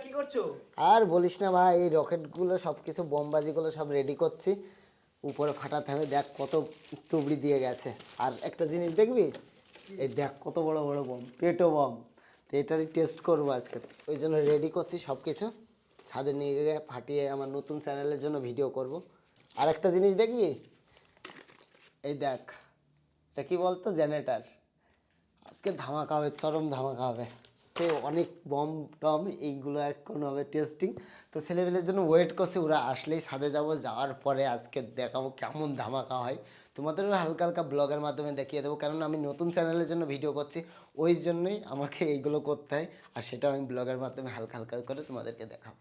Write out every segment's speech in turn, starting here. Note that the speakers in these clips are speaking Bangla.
কি করছো? আর বলিস না ভাই, এই রকেটগুলো সব কিছু বোমবাজিগুলো সব রেডি করছি, উপরে ফাটাতে হবে। দেখ কত তুবড়ি দিয়ে গেছে। আর একটা জিনিস দেখবি, এই দেখ কত বড় বড় বম, পেটো বম। তো এটারই টেস্ট করবো আজকে, ওই জন্য রেডি করছি সব কিছু। ছাদে নিয়ে গিয়ে ফাটিয়ে আমার নতুন চ্যানেলের জন্য ভিডিও করব। আর একটা জিনিস দেখবি, এই দেখ, এটা কি বলতো, জেনারেটার। আজকে ধামাকা হবে, চরম ধামাকা হবে। তো অনেক বম টম এইগুলো এখন হবে টেস্টিং। তো ছেলেমেয়েদের জন্য ওয়েট করছি, ওরা আসলেই ছাদে যাব, যাওয়ার পরে আজকে দেখাবো কেমন ধামাকা হয়। তোমাদেরও হালকা হালকা ব্লগের মাধ্যমে দেখিয়ে দেবো, কারণ আমি নতুন চ্যানেলের জন্য ভিডিও করছি, ওই জন্যই আমাকে এইগুলো করতে হয়। আর সেটা আমি ব্লগের মাধ্যমে হালকা হালকা করে তোমাদেরকে দেখাবো।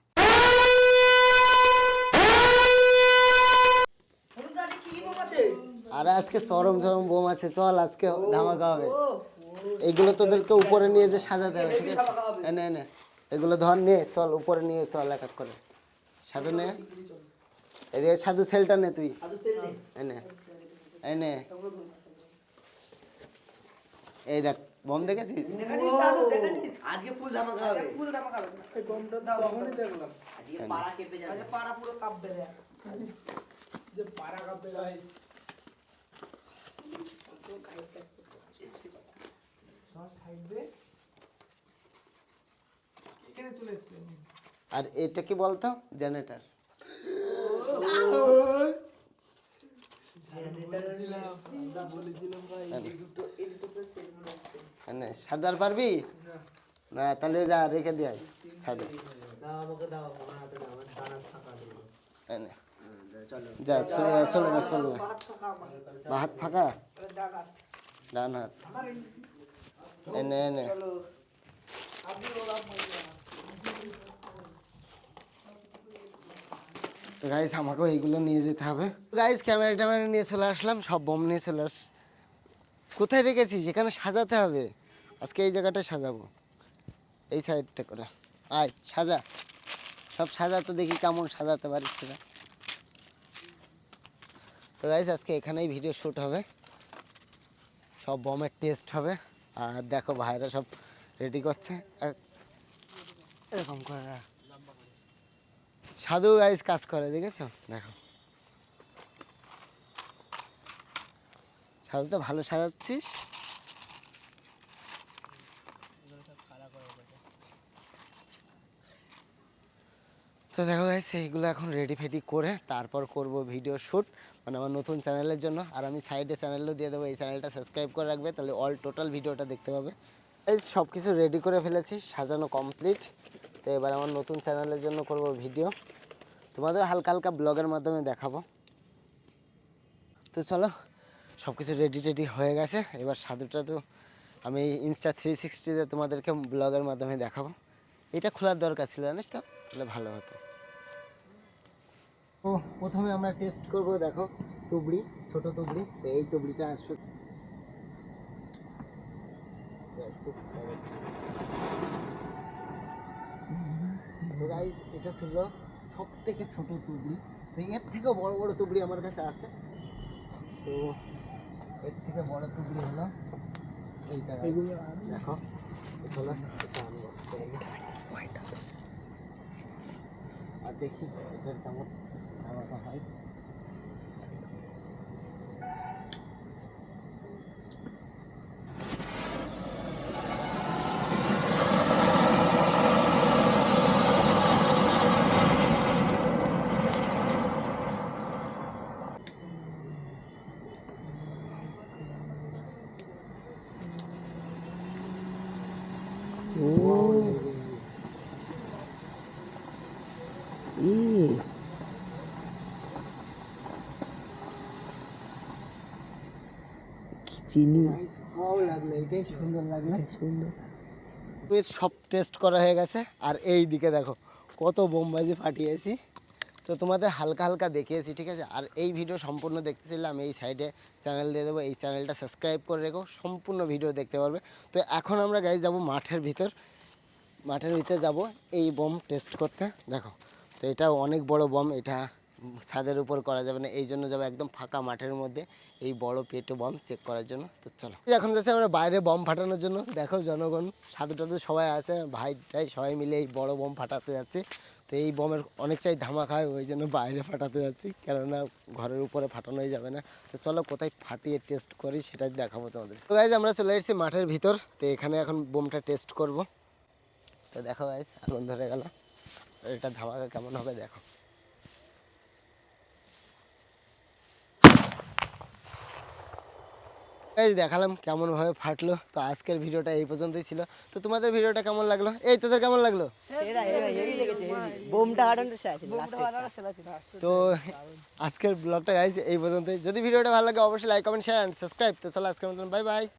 আর আজকে চরম চরম বোম আছে, চল আজকে ধামাকা হবে। এইগুলো তোদেরকে উপরে নিয়ে যে সাজাতে হবে, ঠিক আছে? এনে এনে এগুলো ধর, নিয়ে চল উপরে নিয়ে চল এক এক করে। সাধু নে, এদিকে সাধু সেলটা নে তুই, এনে এনে। এই দেখ বম দেখেছিস? আজকে ফুল ধামাকা হবে। ফুল ধামাকা হবে। এই বমটা দাও, তখনই দেখলাম। আজকে পাড়া কেঁপে যাবে। আজকে পাড়া পুরো কাঁপবে দেখ। যে পাড়া কাঁপবে গাইস। আর এটা কি বলতো, জেনারেটর। সাদার পারবি না? তাহলে যা রেখে দিয়ে সাদা যা, চলে যা চলে যা। হাত ফাঁকা, ডান হাত এনে এনে। গাইস আমাকেও এইগুলো নিয়ে যেতে হবে। গাইস ক্যামেরা ট্যামেরা নিয়ে চলে আসলাম, সব বোম নিয়ে চলে আস। কোথায় রেখেছিস? এখানে সাজাতে হবে আজকে, এই জায়গাটা সাজাবো, এই সাইডটা করে। আয় সাজা, সব সাজা, তো দেখি কেমন সাজাতে পারিস তোরা। তো গাইস আজকে এখানেই ভিডিও শ্যুট হবে, সব বমের টেস্ট হবে। আর দেখো ভাইরা সব রেডি করছে, এরকম করে সাধু গাইস কাজ করে, দেখেছো? দেখো সাধু তো ভালো সাজাচ্ছিস। তো দেখো গাইস এইগুলো এখন রেডি ফেডি করে তারপর করব ভিডিও শ্যুট, মানে আমার নতুন চ্যানেলের জন্য। আর আমি সাইডে চ্যানেলও দিয়ে দেবো, এই চ্যানেলটা সাবস্ক্রাইব করে রাখবে, তাহলে অল টোটাল ভিডিওটা দেখতে পাবে। এই সব কিছু রেডি করে ফেলেছি, সাজানো কমপ্লিট। তো এবার আমার নতুন চ্যানেলের জন্য করব ভিডিও, তোমাদের হালকা হালকা ব্লগের মাধ্যমে দেখাবো। তো চলো, সব কিছু রেডি টেডি হয়ে গেছে। এবার সাধুটা তো আমি ইনস্টা 360-তে তোমাদেরকে ব্লগের মাধ্যমে দেখাবো। এটা খোলার দরকার ছিল, জানিস তো, তাহলে ভালো হতো। তো প্রথমে আমরা টেস্ট করব, দেখো তুবড়ি, ছোট তুবড়ি। তো এই তুবড়িটা আসবে, এটা ছিল সব থেকে ছোট তুবড়ি। তো এর থেকেও বড় বড় তুবড়ি আমার কাছে আছে। তো এর থেকে বড় তুবড়ি হলো এইটা, দেখো। চলো আর দেখি এটার কেমন ধামাকা হয়। সব টেস্ট করা হয়ে গেছে। আর এই দিকে দেখো কত বোমবাজি ফাটিয়েছি, তো তোমাদের হালকা হালকা দেখিয়েছি, ঠিক আছে? আর এই ভিডিও সম্পূর্ণ দেখতে চাইলে আমি এই সাইডে চ্যানেল দিয়ে দেবো, এই চ্যানেলটা সাবস্ক্রাইব করে রেখো, সম্পূর্ণ ভিডিও দেখতে পারবে। তো এখন আমরা গাইজ যাবো মাঠের ভিতর যাব এই বোম টেস্ট করতে। দেখো, তো এটা অনেক বড় বম, এটা ছাদের উপর করা যাবে না, এই জন্য যাবো একদম ফাঁকা মাঠের মধ্যে এই বড় পেটো বম চেক করার জন্য। তো চলো এখন যাচ্ছে আমরা বাইরে বম ফাটানোর জন্য। দেখো জনগণ সাধু টাধু সবাই আছে, ভাই টাই সবাই মিলে এই বড় বম ফাটাতে যাচ্ছে। তো এই বমের অনেকটাই ধামাকা হয়, ওই জন্য বাইরে ফাটাতে যাচ্ছি, কেননা ঘরের উপরে ফাটানোই যাবে না। তো চলো কোথায় ফাটিয়ে টেস্ট করি সেটাই দেখাবো তোমাদের। তো গাইজ আমরা চলে এসেছি মাঠের ভিতর, তো এখানে এখন বোমটা টেস্ট করব। তো দেখো গাইজ আগুন ধরে গেল, এটা ধামাকা কেমন হবে দেখো। এই দেখালাম কেমন ভাবে ফাটলো। তো আজকের ভিডিওটা এই পর্যন্তই ছিল। তো তোমাদের ভিডিওটা কেমন লাগলো? এই তোদের কেমন লাগলো? তো আজকের ব্লগটা গাইজ এই পর্যন্তই। যদি ভিডিওটা ভালো লাগে অবশ্যই like comment share and subscribe. তো চলো আজকের মতন বাই বাই।